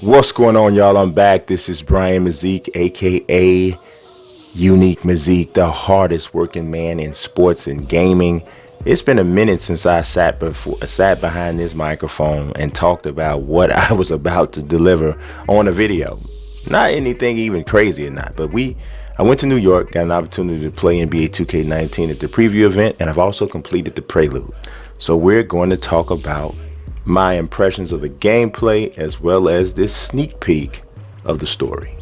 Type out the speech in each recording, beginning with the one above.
What's going on, y'all? I'm back. This is Brian Mazik, aka Unique Mazik, the hardest working man in sports and gaming. It's been a minute since I sat behind this microphone and talked about what I was about to deliver on a video. Not anything even crazy or not, but I went to New York, got an opportunity to play NBA 2K19 at the preview event, and I've also completed the Prelude. So we're going to talk about my impressions of the gameplay as well as this sneak peek of the story.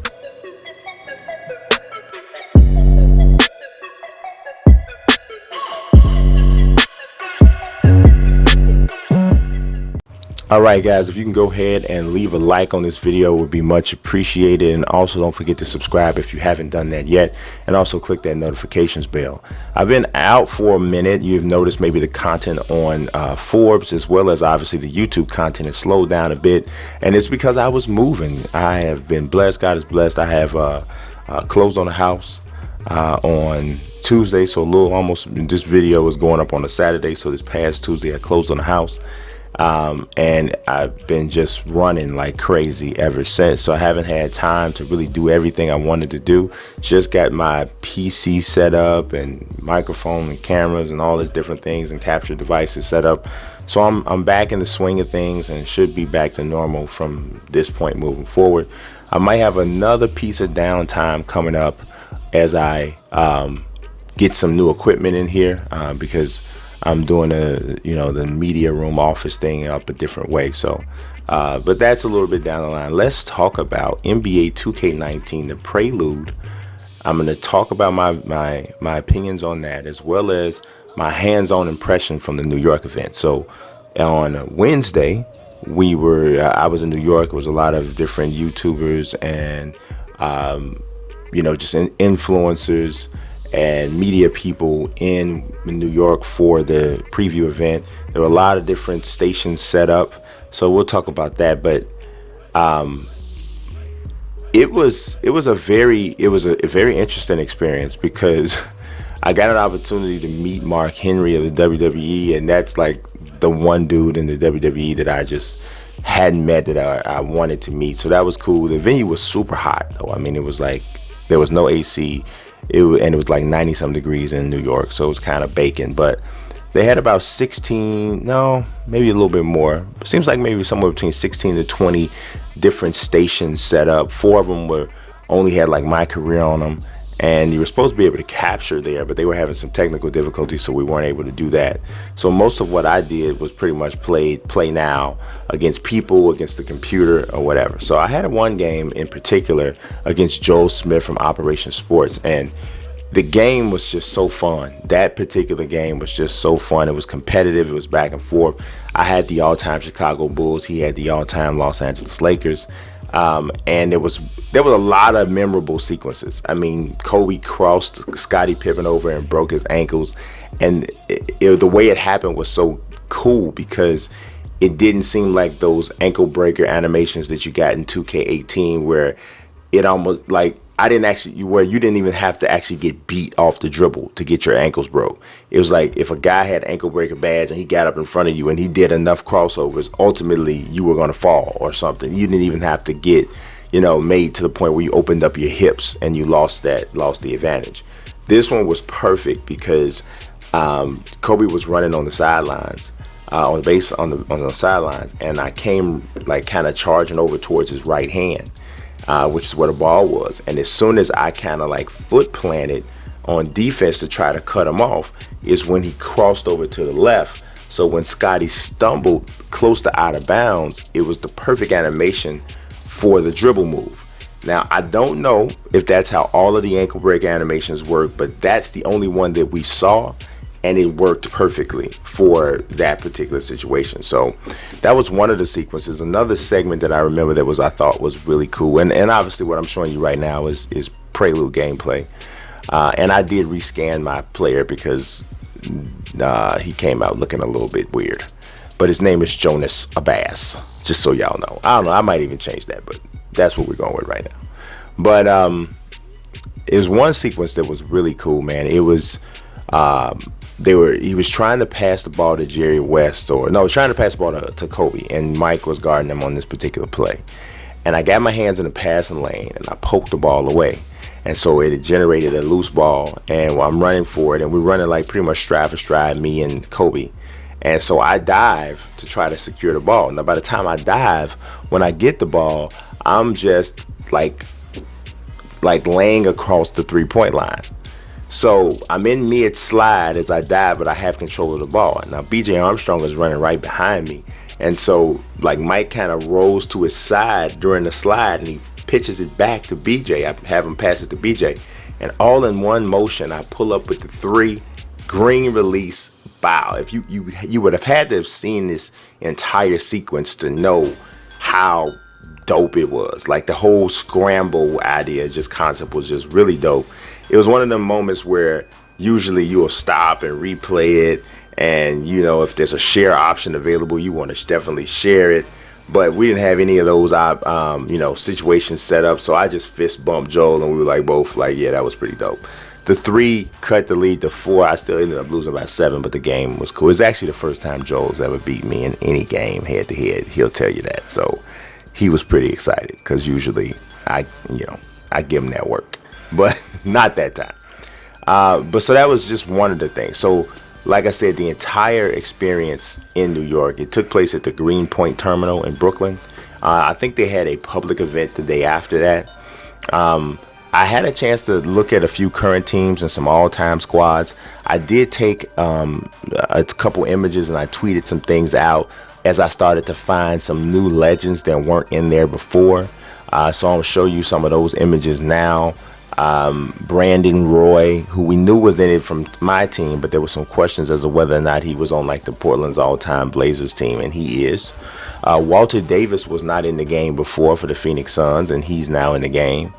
Alright guys, if you can go ahead and leave a like on this video, it would be much appreciated, and also don't forget to subscribe if you haven't done that yet, and also click that notifications bell. I've been out for a minute. You've noticed maybe the content on Forbes as well as obviously the YouTube content has slowed down a bit, and it's because I was moving. I have been blessed. God is blessed. I have closed on a house on Tuesday, so this video is going up on a Saturday, so this past Tuesday I closed on a house. And I've been just running like crazy ever since, so I haven't had time to really do everything I wanted to do. Just got my PC set up and microphone and cameras and all these different things and capture devices set up, so I'm back in the swing of things and should be back to normal from this point moving forward. I might have another piece of downtime coming up as I get some new equipment in here, because I'm doing the media room office thing up a different way. So, but that's a little bit down the line. Let's talk about NBA 2K19, the Prelude. I'm going to talk about my opinions on that, as well as my hands-on impression from the New York event. So on Wednesday, I was in New York. It was a lot of different YouTubers and, just influencers and media people in New York for the preview event. There were a lot of different stations set up, so we'll talk about that. But it was a very interesting experience, because I got an opportunity to meet Mark Henry of the WWE, and that's like the one dude in the WWE that I just hadn't met, that I wanted to meet. So that was cool. The venue was super hot though. I mean, it was like there was no AC. It was like 90 some degrees in New York, so it was kind of baking. But they had about 16, no, maybe a little bit more. It seems like maybe somewhere between 16 to 20 different stations set up. 4 of them only had like my career on them, and you were supposed to be able to capture there, but they were having some technical difficulties, so we weren't able to do that. So most of what I did was pretty much play now against people, against the computer or whatever. So I had one game in particular against Joel Smith from Operation Sports, and the game was just so fun. That particular game was just so fun. It was competitive. It was back and forth. I had the all-time Chicago Bulls. He had the all-time Los Angeles Lakers. And there was a lot of memorable sequences. I mean, Kobe crossed Scottie Pippen over and broke his ankles, and the way it happened was so cool, because it didn't seem like those ankle breaker animations that you got in 2K18, where it almost like you didn't even have to actually get beat off the dribble to get your ankles broke. It was like if a guy had ankle breaker badge and he got up in front of you and he did enough crossovers, ultimately you were going to fall or something. You didn't even have to get, made to the point where you opened up your hips and you lost the advantage. This one was perfect because Kobe was running on the sidelines, on the sidelines, and I came like kind of charging over towards his right hand. Which is where the ball was. And as soon as I kind of like foot planted on defense to try to cut him off, is when he crossed over to the left. So when Scotty stumbled close to out of bounds, it was the perfect animation for the dribble move. Now, I don't know if that's how all of the ankle break animations work, but that's the only one that we saw, and it worked perfectly for that particular situation. So that was one of the sequences. Another segment that I remember that I thought was really cool, and obviously what I'm showing you right now is Prelude gameplay. And I did rescan my player because he came out looking a little bit weird. But his name is Jonas Abbas, just so y'all know. I don't know, I might even change that, but that's what we're going with right now. But it was one sequence that was really cool, man. It was he was trying to pass the ball to Jerry West, trying to pass the ball to Kobe, and Mike was guarding him on this particular play. and I got my hands in the passing lane and I poked the ball away. And so it generated a loose ball, and I'm running for it, and we're running like pretty much stride for stride, me and Kobe. And so I dive to try to secure the ball. Now, by the time I dive, when I get the ball, I'm just like laying across the 3-point line. So I'm in mid slide as I dive, but I have control of the ball. Now BJ Armstrong is running right behind me. And so like Mike kind of rolls to his side during the slide and he pitches it back to BJ. I have him pass it to BJ. And all in one motion, I pull up with the 3, green release, bow. If you would have had to have seen this entire sequence to know how dope it was. Like the whole scramble idea, just concept was just really dope. It was one of them moments where usually you'll stop and replay it, and you know, if there's a share option available, you want to definitely share it. But we didn't have any of those situations set up, so I just fist bumped Joel, and we were like both like, yeah, that was pretty dope. The 3 cut the lead to 4. I still ended up losing by 7, but the game was cool. It's actually the first time Joel's ever beat me in any game head to head. He'll tell you that. So he was pretty excited because usually I give him that work, but not that time. But so that was just one of the things. So like I said, the entire experience in New York, it took place at the Greenpoint Terminal in Brooklyn. I think they had a public event the day after that. I had a chance to look at a few current teams and some all-time squads. I did take a couple images and I tweeted some things out as I started to find some new legends that weren't in there before. So I'm going to show you some of those images now. Brandon Roy, who we knew was in it from my team, but there were some questions as to whether or not he was on like the Portland's all-time Blazers team, and he is. Walter Davis was not in the game before for the Phoenix Suns, and he's now in the game.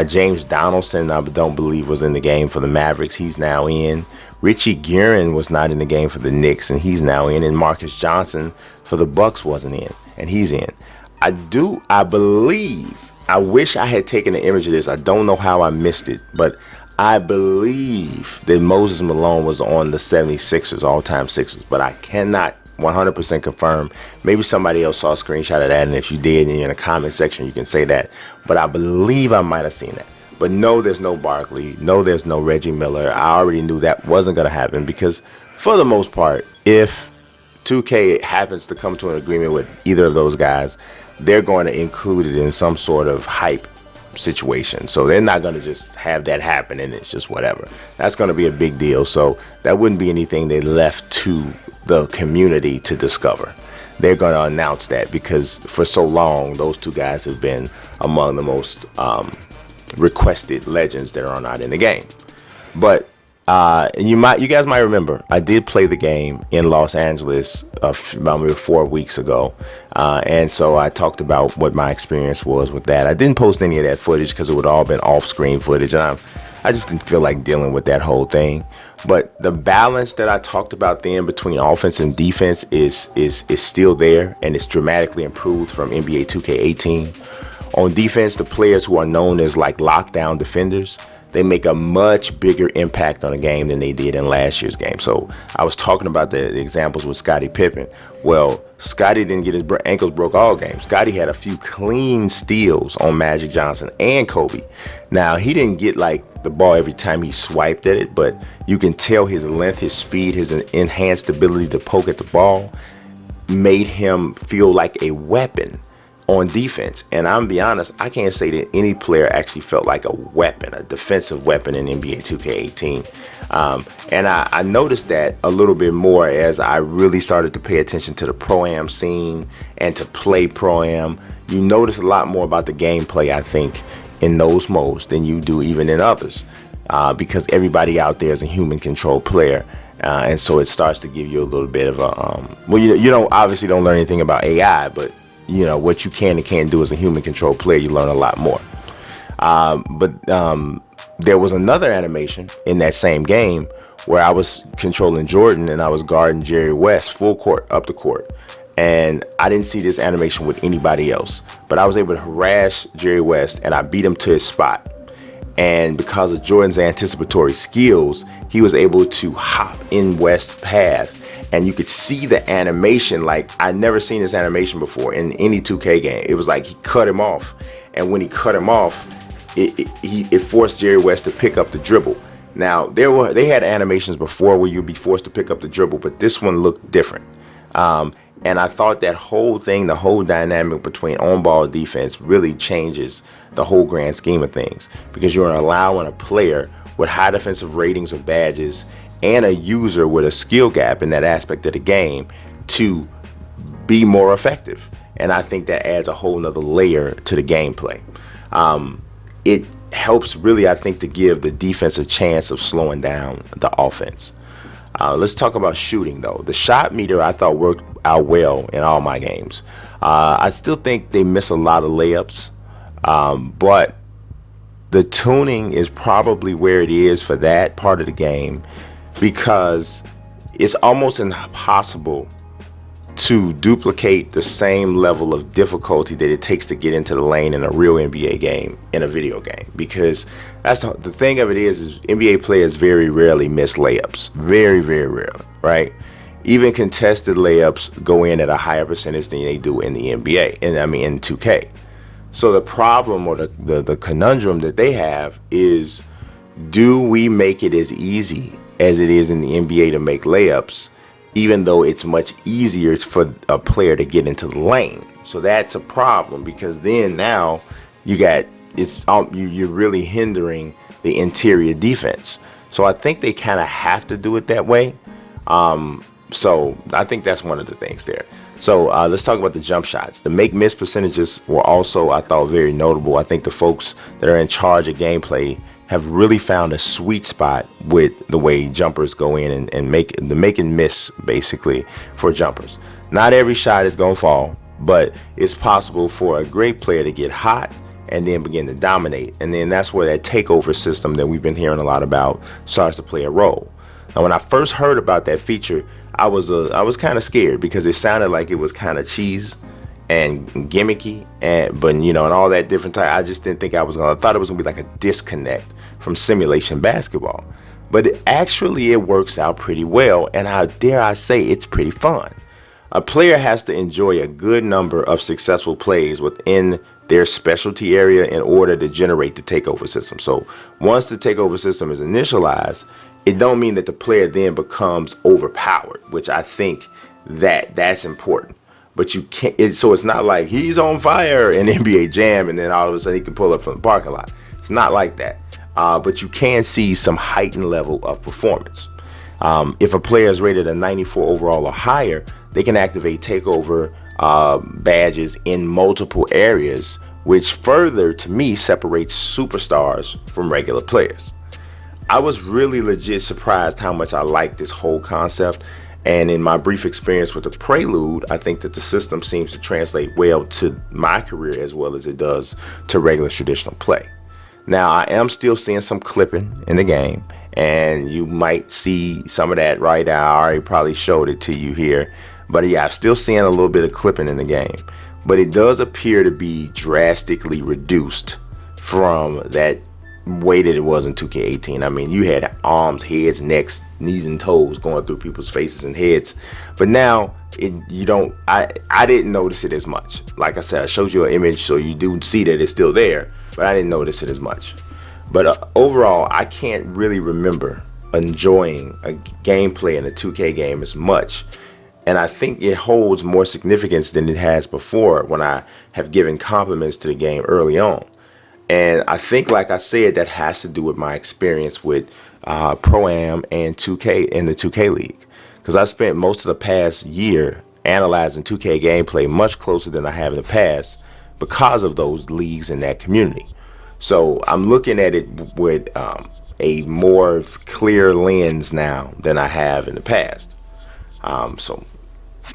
James Donaldson, I don't believe, was in the game for the Mavericks. He's now in. Richie Guerin was not in the game for the Knicks, and he's now in. And Marcus Johnson for the Bucks wasn't in, and he's in. I believe, I wish I had taken an image of this. I don't know how I missed it, but I believe that Moses Malone was on the 76ers, all-time Sixers, but I cannot 100% confirm. Maybe somebody else saw a screenshot of that, and if you did, and you're in the comment section, you can say that. But I believe I might have seen that. But no, there's no Barkley. No, there's no Reggie Miller. I already knew that wasn't going to happen because, for the most part, if 2K happens to come to an agreement with either of those guys, they're going to include it in some sort of hype situation. So they're not going to just have that happen and it's just whatever. That's going to be a big deal. So that wouldn't be anything they left to the community to discover. They're going to announce that because for so long, those two guys have been among the most requested legends that are not in the game. But you guys might remember, I did play the game in Los Angeles about maybe 4 weeks ago, and so I talked about what my experience was with that. I didn't post any of that footage because it would all been off-screen footage, and I just didn't feel like dealing with that whole thing. But the balance that I talked about then between offense and defense is still there, and it's dramatically improved from NBA 2K18. On defense, the players who are known as like lockdown defenders, they make a much bigger impact on a game than they did in last year's game. So I was talking about the examples with Scottie Pippen. Well, Scottie didn't get his ankles broke all game. Scottie had a few clean steals on Magic Johnson and Kobe. Now, he didn't get like the ball every time he swiped at it, but you can tell his length, his speed, his enhanced ability to poke at the ball made him feel like a weapon on defense. And I'm gonna be honest, I can't say that any player actually felt like a weapon, a defensive weapon in NBA 2K18. And I noticed that a little bit more as I really started to pay attention to the Pro-Am scene and to play Pro-Am. You notice a lot more about the gameplay, I think, in those modes than you do even in others, because everybody out there is a human control player. And so it starts to give you a little bit of a, well, you don't obviously don't learn anything about AI, but you know, what you can and can't do as a human control player, you learn a lot more. But there was another animation in that same game where I was controlling Jordan and I was guarding Jerry West full court up the court. And I didn't see this animation with anybody else, but I was able to harass Jerry West and I beat him to his spot. And because of Jordan's anticipatory skills, he was able to hop in West's path and you could see the animation. Like, I'd never seen this animation before in any 2K game. It was like he cut him off, and when he cut him off, it forced Jerry West to pick up the dribble. Now, they had animations before where you'd be forced to pick up the dribble, but this one looked different. And I thought that whole thing, the whole dynamic between on-ball defense really changes the whole grand scheme of things, because you're allowing a player with high defensive ratings or badges and a user with a skill gap in that aspect of the game to be more effective. And I think that adds a whole nother layer to the gameplay. It helps really, I think, to give the defense a chance of slowing down the offense. Let's talk about shooting, though. The shot meter, I thought, worked out well in all my games. I still think they miss a lot of layups, but the tuning is probably where it is for that part of the game, because it's almost impossible to duplicate the same level of difficulty that it takes to get into the lane in a real NBA game in a video game. Because that's the thing of it is NBA players very rarely miss layups. Very, very rarely, right? Even contested layups go in at a higher percentage than they do in the NBA, and I mean in 2K. So the problem, or the conundrum that they have is, do we make it as easy as it is in the NBA to make layups, even though it's much easier for a player to get into the lane? So that's a problem, because then now you're really hindering the interior defense. So I think they kind of have to do it that way. So I think that's one of the things there. So let's talk about the jump shots. The make-miss percentages were also, I thought, very notable. I think the folks that are in charge of gameplay have really found a sweet spot with the way jumpers go in and make and miss, basically, for jumpers. Not every shot is going to fall, but it's possible for a great player to get hot and then begin to dominate. And then that's where that takeover system that we've been hearing a lot about starts to play a role. Now, when I first heard about that feature, I was kind of scared, because it sounded like it was kind of cheese and gimmicky, but and all that different type. I just didn't think I thought it was gonna be like a disconnect from simulation basketball. But it works out pretty well, and how dare I say, it's pretty fun. A player has to enjoy a good number of successful plays within their specialty area in order to generate the takeover system. So once the takeover system is initialized, it don't mean that the player then becomes overpowered, which I think that's important. But you can't. So it's not like he's on fire in NBA Jam and then all of a sudden he can pull up from the parking lot. It's not like that. But you can see some heightened level of performance. If a player is rated a 94 overall or higher, they can activate takeover badges in multiple areas, which further, to me, separates superstars from regular players. I was really legit surprised how much I like this whole concept. And in my brief experience with the Prelude, I think that the system seems to translate well to my career as well as it does to regular traditional play. Now, I am still seeing some clipping in the game, and you might see some of that right now. I already probably showed it to you here. But yeah, I'm still seeing a little bit of clipping in the game. But it does appear to be drastically reduced from that way that it was in 2K18. I mean, you had arms, heads, necks, knees, and toes going through people's faces and heads. But now I didn't notice it as much. Like I said, I showed you an image, so you do see that it's still there, but I didn't notice it as much. But overall, I can't really remember enjoying a gameplay in a 2K game as much. And I think it holds more significance than it has before when I have given compliments to the game early on. And I think, like I said, that has to do with my experience with Pro-Am and 2K in the 2K League. Because I spent most of the past year analyzing 2K gameplay much closer than I have in the past because of those leagues in that community. So I'm looking at it with a more clear lens now than I have in the past. So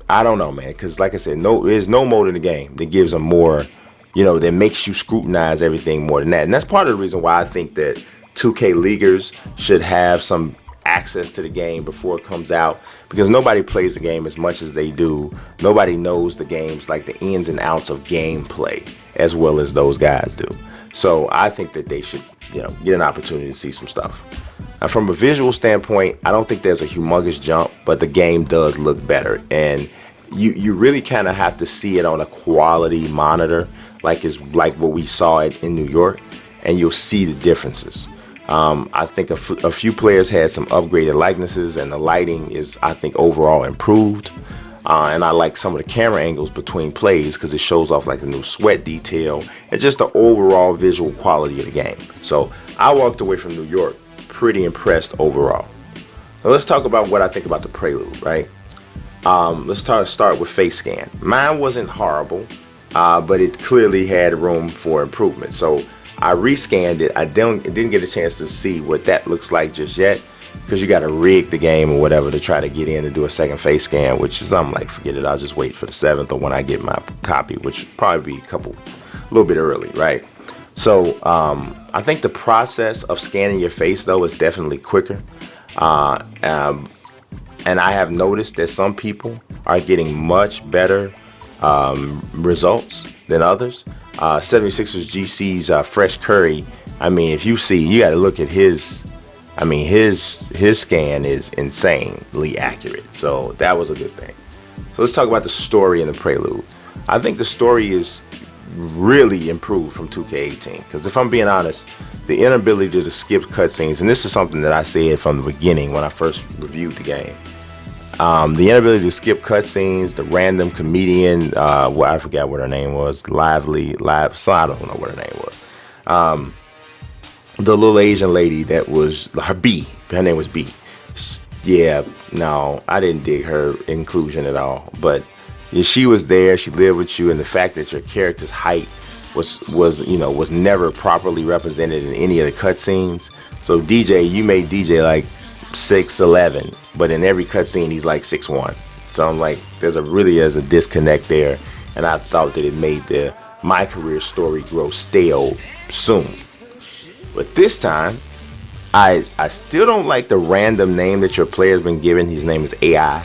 I don't know, man, because like I said, there's no mode in the game that gives them more, that makes you scrutinize everything more than that. And that's part of the reason why I think that 2K leaguers should have some access to the game before it comes out, because nobody plays the game as much as they do. Nobody knows the games, like the ins and outs of gameplay, as well as those guys do. So I think that they should, get an opportunity to see some stuff. From a visual standpoint, I don't think there's a humongous jump, but the game does look better. And you really kind of have to see it on a quality monitor, like what we saw it in New York, and you'll see the differences. I think a few players had some upgraded likenesses, and the lighting is, I think, overall improved. And I like some of the camera angles between plays because it shows off like the new sweat detail and just the overall visual quality of the game. So I walked away from New York pretty impressed overall. So let's talk about what I think about the Prelude, right? Let's start with face scan. Mine wasn't horrible, but it clearly had room for improvement. So I rescanned it. I didn't get a chance to see what that looks like just yet, because you got to rig the game or whatever to try to get in to do a second face scan, which is, I'm like, forget it. I'll just wait for the 7th or when I get my copy, which would probably be a little bit early, right? So I think the process of scanning your face, though, is definitely quicker. And I have noticed that some people are getting much better results than others. 76ers GC's Fresh Curry, I mean, if you see, you got to look at his scan is insanely accurate. So that was a good thing. So let's talk about the story in the Prelude. I think the story is really improved from 2K18, because if I'm being honest, the inability to skip cutscenes, and this is something that I said from the beginning when I first reviewed the game, the inability to skip cutscenes, the random comedian, I forgot what her name was, so I don't know what her name was. The little Asian lady that was her name was B. Yeah, no, I didn't dig her inclusion at all. But yeah, she was there. She lived with you, and the fact that your character's height was never properly represented in any of the cutscenes. So you made DJ like 6'11", but in every cutscene he's like 6'1". So I'm like, there's a disconnect there, and I thought that it made my career story grow stale soon. But this time, I still don't like the random name that your player's been given. His name is AI.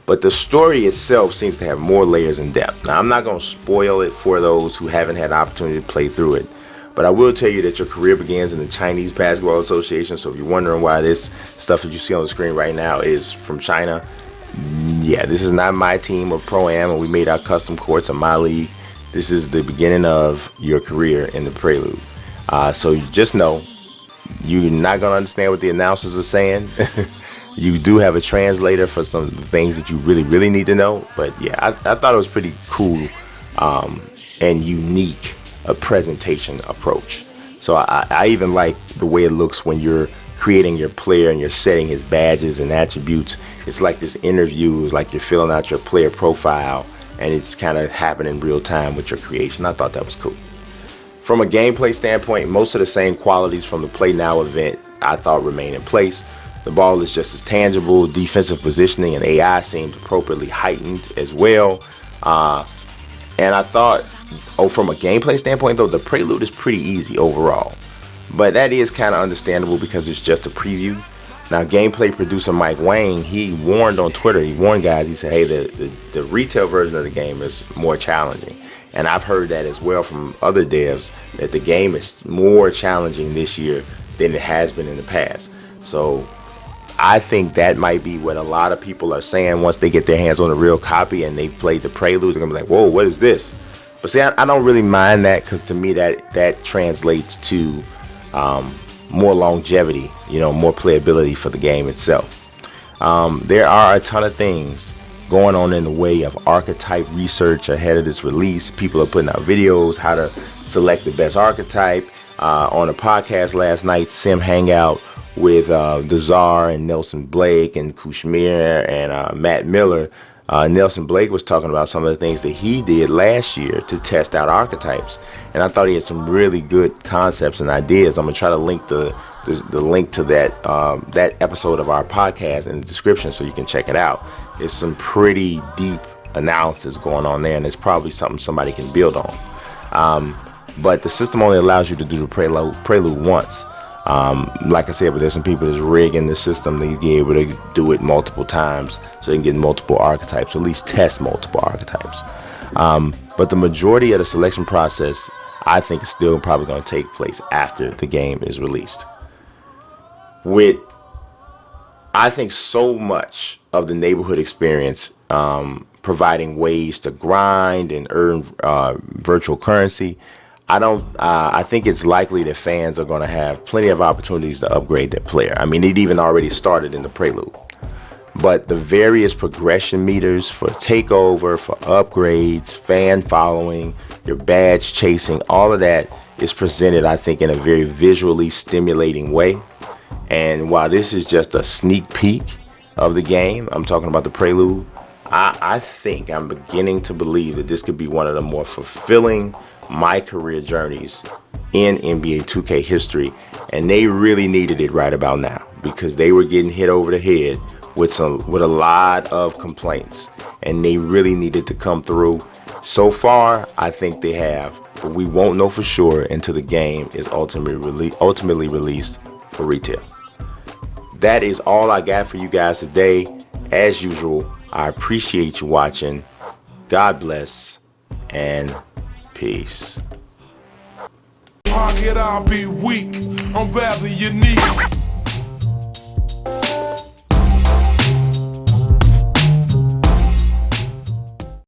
But the story itself seems to have more layers and depth. Now, I'm not going to spoil it for those who haven't had the opportunity to play through it. But I will tell you that your career begins in the Chinese Basketball Association. So if you're wondering why this stuff that you see on the screen right now is from China, yeah, this is not my team or Pro-Am, and we made our custom courts in my league. This is the beginning of your career in the Prelude. So you just know you're not going to understand what the announcers are saying. You do have a translator for some things that you really, really need to know. But yeah, I thought it was pretty cool and unique a presentation approach. So I even like the way it looks when you're creating your player and you're setting his badges and attributes. It's like this interview, it's like you're filling out your player profile, and it's kind of happening in real time with your creation. I thought that was cool. From a gameplay standpoint, most of the same qualities from the Play Now event I thought remain in place. The ball is just as tangible, defensive positioning and AI seemed appropriately heightened as well. And I thought, from a gameplay standpoint though, the Prelude is pretty easy overall. But that is kind of understandable because it's just a preview. Now, gameplay producer Mike Wang, he warned on Twitter, he warned guys, he said, hey, the retail version of the game is more challenging. And I've heard that as well from other devs, that the game is more challenging this year than it has been in the past. So I think that might be what a lot of people are saying once they get their hands on a real copy and they've played the Prelude. They're going to be like, whoa, what is this? But see, I don't really mind that, because to me that translates to more longevity, more playability for the game itself. There are a ton of things going on in the way of archetype research ahead of this release. People are putting out videos how to select the best archetype. On a podcast last night, Sim Hangout with Dazar and Nelson Blake and Kushmir and Matt Miller. Nelson Blake was talking about some of the things that he did last year to test out archetypes, and I thought he had some really good concepts and ideas. I'm gonna try to link the link to that episode of our podcast in the description so you can check it out. It's some pretty deep analysis going on there, and it's probably something somebody can build on. But the system only allows you to do the prelude once. Like I said, but there's some people that's rigging the system to be able to do it multiple times so they can get multiple archetypes, or at least test multiple archetypes. But the majority of the selection process, I think, is still probably going to take place after the game is released. With I think so much of the neighborhood experience, providing ways to grind and earn virtual currency. I don't. I think it's likely that fans are going to have plenty of opportunities to upgrade their player. I mean, it even already started in the Prelude. But the various progression meters for takeover, for upgrades, fan following, your badge chasing, all of that is presented, I think, in a very visually stimulating way. And while this is just a sneak peek of the game, I'm talking about the Prelude, I think I'm beginning to believe that this could be one of the more fulfilling my career journeys in NBA 2K history. And they really needed it right about now because they were getting hit over the head with a lot of complaints, and they really needed to come through. So far, I think they have, but we won't know for sure until the game is ultimately released for retail. That is all I got for you guys today. As usual, I appreciate you watching. God bless and peace. Pocket, I'll be weak. I'm rather unique.